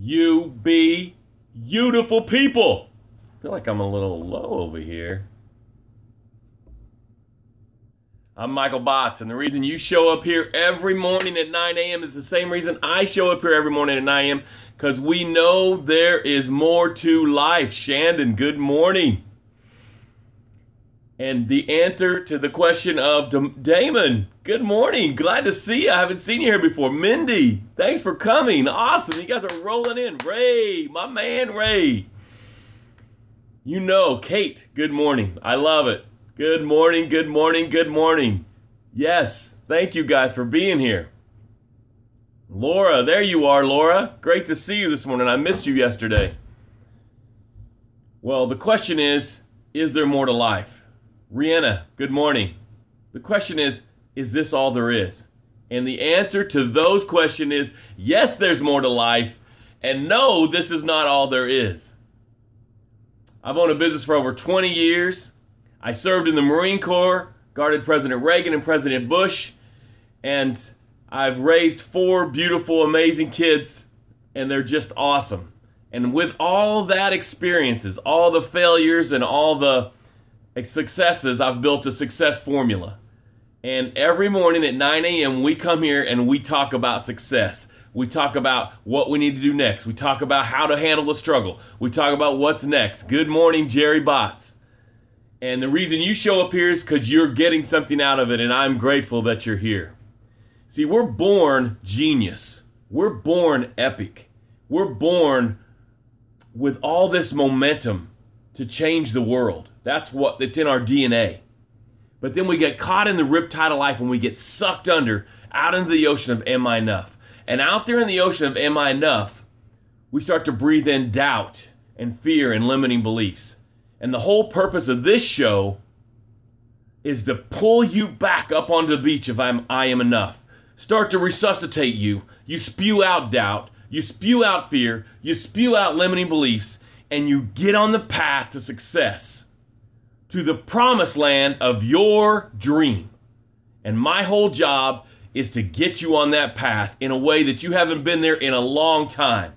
You be beautiful people. I feel like I'm a little low over here. I'm Michael Botts, and the reason you show up here every morning at 9 a.m. is the same reason I show up here every morning at 9 a.m. because we know there is more to life. Shandon, good morning. And the answer to the question of Damon, good morning. Glad to see you. I haven't seen you here before. Mindy, thanks for coming. Awesome. You guys are rolling in. Ray, my man Ray. You know, Kate, good morning. I love it. Good morning, good morning, good morning. Yes, thank you guys for being here. Laura, there you are, Laura. Great to see you this morning. I missed you yesterday. Well, the question is there more to life? Rihanna, good morning. The question is this all there is? And the answer to those questions is, yes, there's more to life, and no, this is not all there is. I've owned a business for over 20 years. I served in the Marine Corps, guarded President Reagan and President Bush, and I've raised 4 beautiful, amazing kids, and they're just awesome. And with all that experiences, all the failures and all the successes, I've built a success formula. And every morning at 9 a.m. we come here and we talk about success. We talk about what we need to do next. We talk about how to handle the struggle. We talk about what's next. Good morning, Jerry Botts. And the reason you show up here is because you're getting something out of it, and I'm grateful that you're here. See, we're born genius. We're born epic. We're born with all this momentum to change the world. It's in our DNA. But then we get caught in the riptide of life and we get sucked out into the ocean of am I enough? And out there in the ocean of am I enough, we start to breathe in doubt and fear and limiting beliefs. And the whole purpose of this show is to pull you back up onto the beach of I am enough. Start to resuscitate you. You spew out doubt. You spew out fear. You spew out limiting beliefs. And you get on the path to success, to the promised land of your dream. And my whole job is to get you on that path in a way that you haven't been there in a long time.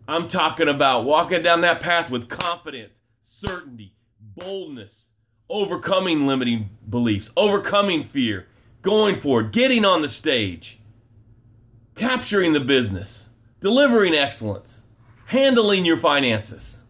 I'm talking about walking down that path with confidence, certainty, boldness, overcoming limiting beliefs, overcoming fear, going forward, getting on the stage, capturing the business, delivering excellence, handling your finances.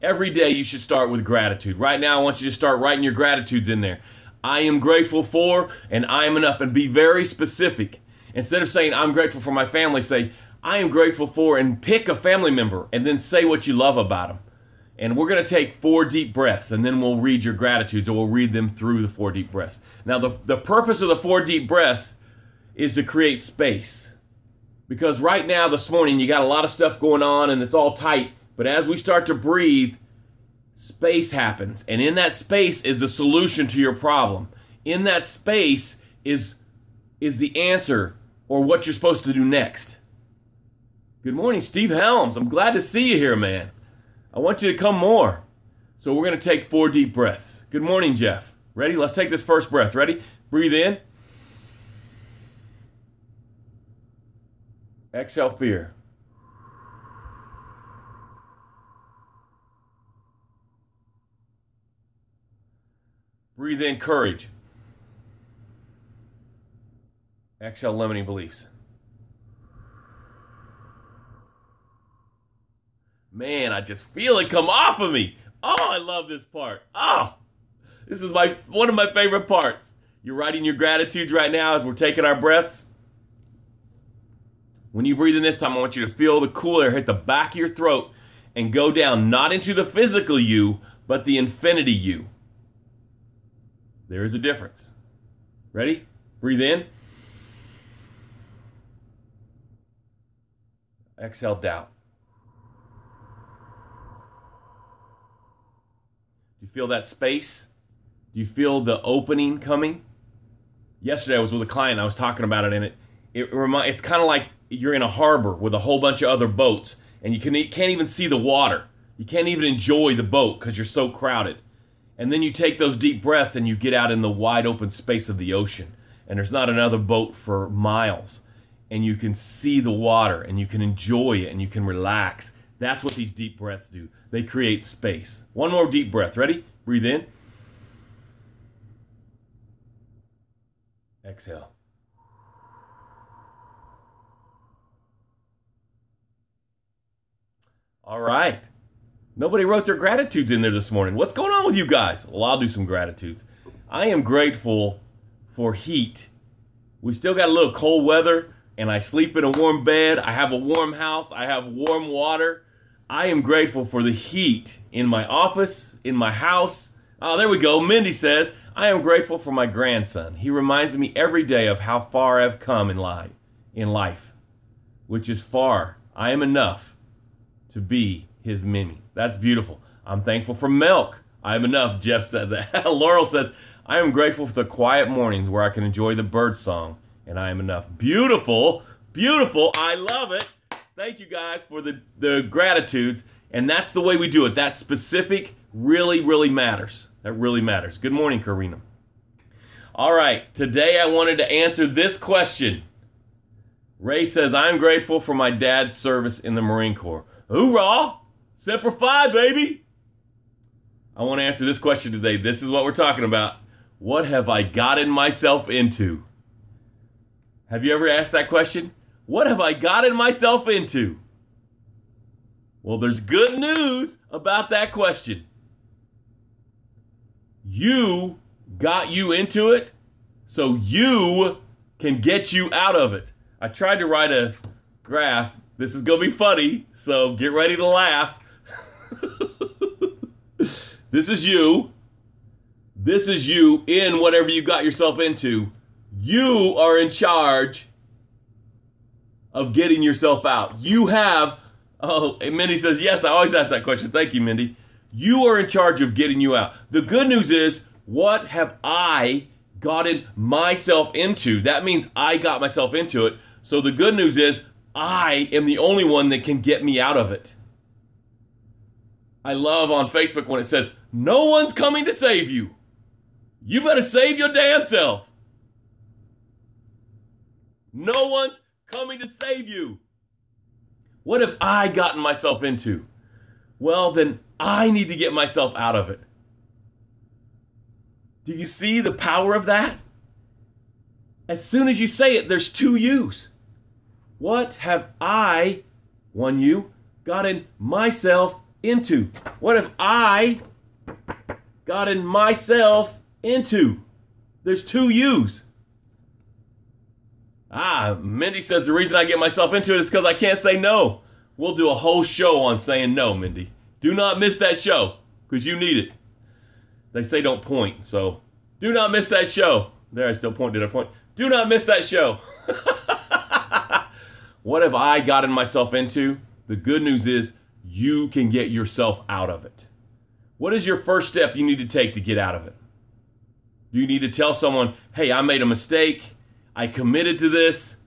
Every day you should start with gratitude. Right now I want you to start writing your gratitudes in there. I am grateful for, and I am enough, and be very specific. Instead of saying I'm grateful for my family, say I am grateful for, and pick a family member and then say what you love about them. And we're going to take 4 deep breaths, and then we'll read your gratitudes, or we'll read them through the 4 deep breaths. Now the purpose of the 4 deep breaths is to create space. Because right now, this morning, you got a lot of stuff going on and it's all tight. But as we start to breathe, space happens. And in that space is the solution to your problem. In that space is the answer, or what you're supposed to do next. Good morning, Steve Helms. I'm glad to see you here, man. I want you to come more. So we're going to take 4 deep breaths. Good morning, Jeff. Ready? Let's take this first breath. Ready? Breathe in. Exhale fear. Breathe in courage. Exhale limiting beliefs. Man, I just feel it come off of me. Oh, I love this part. Oh, this is one of my favorite parts. You're writing your gratitudes right now as we're taking our breaths. When you breathe in this time, I want you to feel the cool air hit the back of your throat and go down, not into the physical you, but the infinity you. There is a difference. Ready? Breathe in. Exhale doubt. Do you feel that space? Do you feel the opening coming? Yesterday I was with a client, I was talking about it, and it's kind of like you're in a harbor with a whole bunch of other boats, and you can't even see the water. You can't even enjoy the boat because you're so crowded. And then you take those deep breaths and you get out in the wide open space of the ocean, and there's not another boat for miles. and you can see the water and you can enjoy it and you can relax. That's what these deep breaths do. They create space. One more deep breath. Ready? Breathe in. Exhale. All right. Nobody wrote their gratitudes in there this morning. What's going on with you guys? Well, I'll do some gratitudes. I am grateful for heat. We still got a little cold weather, and I sleep in a warm bed. I have a warm house. I have warm water. I am grateful for the heat in my office, in my house. Oh, there we go. Mindy says, I am grateful for my grandson. He reminds me every day of how far I've come in life, which is far. I am enough to be his Mimi. That's beautiful. I'm thankful for milk. I am enough. Jeff said that. Laurel says, I am grateful for the quiet mornings where I can enjoy the bird song, and I am enough. Beautiful. Beautiful. I love it. Thank you guys for the gratitudes. And that's the way we do it. That specific really, really matters. That really matters. Good morning, Karina. All right. Today I wanted to answer this question. Ray says, I'm grateful for my dad's service in the Marine Corps. Hoorah! Semper Fi, baby! I want to answer this question today. This is what we're talking about. What have I gotten myself into? Have you ever asked that question? What have I gotten myself into? Well, there's good news about that question. You got you into it, so you can get you out of it. I tried to write a graph. This is going to be funny, so get ready to laugh. This is you. This is you in whatever you got yourself into. You are in charge of getting yourself out. You have, oh, and Mindy says, yes, I always ask that question. Thank you, Mindy. You are in charge of getting you out. The good news is, what have I gotten myself into? That means I got myself into it. So the good news is, I am the only one that can get me out of it. I love on Facebook when it says, no one's coming to save you. You better save your damn self. No one's coming to save you. What have I gotten myself into? Well, then I need to get myself out of it. Do you see the power of that? As soon as you say it, there's two yous. What have I, one you, gotten myself into? What have I gotten myself into? There's two yous. Mindy says the reason I get myself into it is because I can't say no. We'll do a whole show on saying no, Mindy. Do not miss that show, because you need it. They say don't point, so do not miss that show. There, I still point. Did I point? Do not miss that show. What have I gotten myself into? The good news is you can get yourself out of it. What is your first step you need to take to get out of it? Do you need to tell someone, hey, I made a mistake. I committed to this,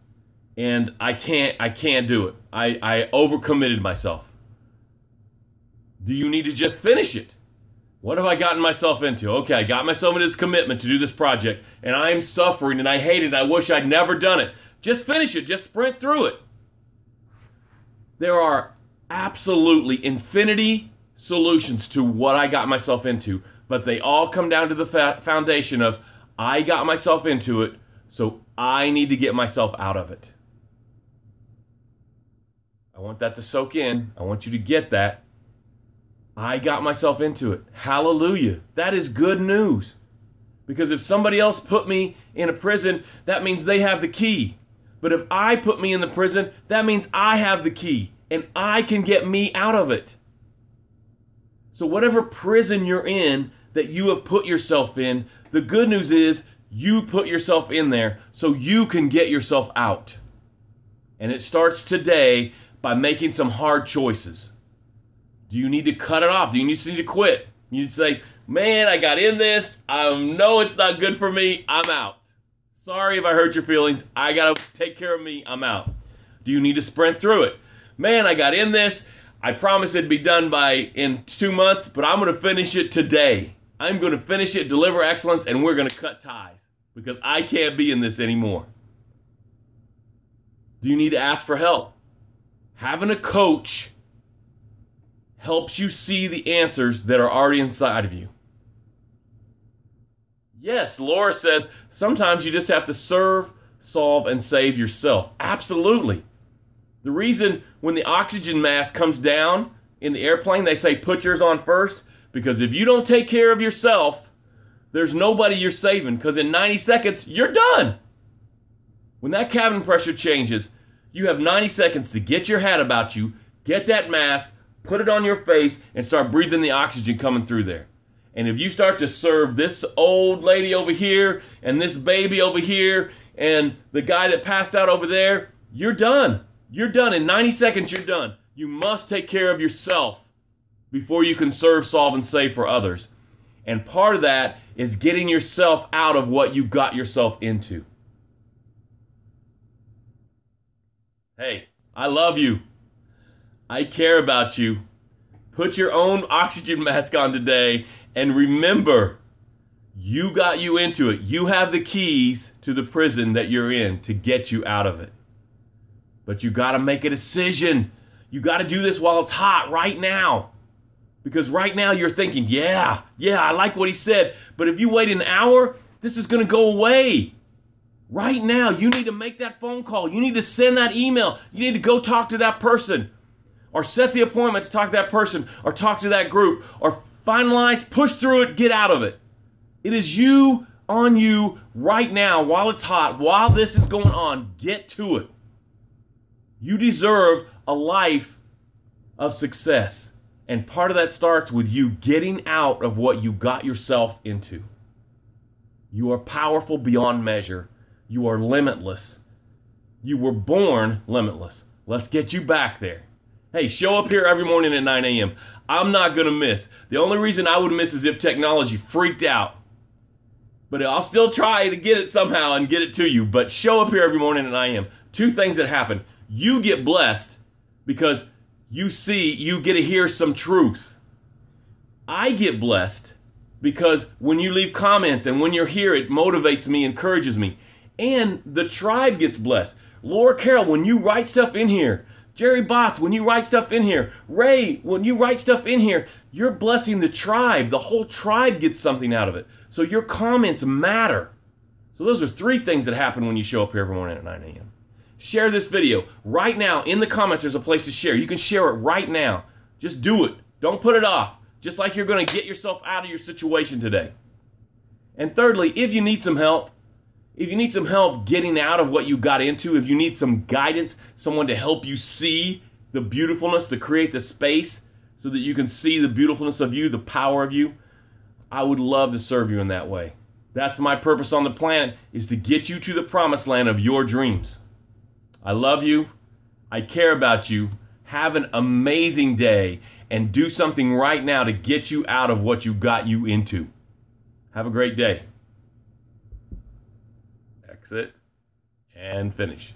and I can't do it. I overcommitted myself. Do you need to just finish it? What have I gotten myself into? Okay, I got myself into this commitment to do this project, and I am suffering, and I hate it, and I wish I'd never done it. Just finish it. Just sprint through it. There are absolutely infinity solutions to what I got myself into, but they all come down to the foundation of I got myself into it, so I need to get myself out of it. I want that to soak in. I want you to get that. I got myself into it. Hallelujah. That is good news. Because if somebody else put me in a prison, that means they have the key. But if I put me in the prison, that means I have the key. And I can get me out of it. So whatever prison you're in that you have put yourself in, the good news is you put yourself in there so you can get yourself out. And it starts today by making some hard choices. Do you need to cut it off? Do you just need to quit? You say, man, I got in this. I know it's not good for me. I'm out. Sorry if I hurt your feelings. I got to take care of me. I'm out. Do you need to sprint through it? Man, I got in this. I promised it'd be done in 2 months, but I'm going to finish it today. I'm going to finish it, deliver excellence, and we're going to cut ties because I can't be in this anymore. Do you need to ask for help? Having a coach helps you see the answers that are already inside of you. Yes, Laura says sometimes you just have to serve, solve, and save yourself. Absolutely. The reason when the oxygen mask comes down in the airplane, they say put yours on first, because if you don't take care of yourself, there's nobody you're saving, because in 90 seconds, you're done. When that cabin pressure changes, you have 90 seconds to get your hat about you, get that mask, put it on your face, and start breathing the oxygen coming through there. And if you start to serve this old lady over here, and this baby over here, and the guy that passed out over there, you're done. You're done. In 90 seconds, you're done. You must take care of yourself before you can serve, solve, and save for others. And part of that is getting yourself out of what you got yourself into. Hey, I love you. I care about you. Put your own oxygen mask on today, and remember, you got you into it. You have the keys to the prison that you're in to get you out of it. But you got to make a decision. You got to do this while it's hot right now. Because right now you're thinking, yeah, I like what he said. But if you wait an hour, this is going to go away. Right now, you need to make that phone call. You need to send that email. You need to go talk to that person. Or set the appointment to talk to that person. Or talk to that group. Or finalize, push through it, get out of it. It is you on you right now while it's hot, while this is going on. Get to it. You deserve a life of success. And part of that starts with you getting out of what you got yourself into. You are powerful beyond measure. You are limitless. You were born limitless. Let's get you back there. Hey, show up here every morning at 9 a.m. I'm not going to miss. The only reason I would miss is if technology freaked out. But I'll still try to get it somehow and get it to you. But show up here every morning at 9 a.m. Two things that happen. You get blessed because you get to hear some truth. I get blessed because when you leave comments and when you're here, it motivates me, encourages me. And the tribe gets blessed. Laura Carroll, when you write stuff in here, Jerry Botts, when you write stuff in here, Ray, when you write stuff in here, you're blessing the tribe. The whole tribe gets something out of it. So your comments matter. So those are three things that happen when you show up here every morning at 9 a.m. Share this video. Right now, in the comments, there's a place to share. You can share it right now. Just do it. Don't put it off. Just like you're going to get yourself out of your situation today. And thirdly, if you need some help, getting out of what you got into, if you need some guidance, someone to help you see the beautifulness, to create the space so that you can see the beautifulness of you, the power of you, I would love to serve you in that way. That's my purpose on the planet, is to get you to the promised land of your dreams. I love you. I care about you. Have an amazing day and do something right now to get you out of what you got you into. Have a great day. Exit and finish.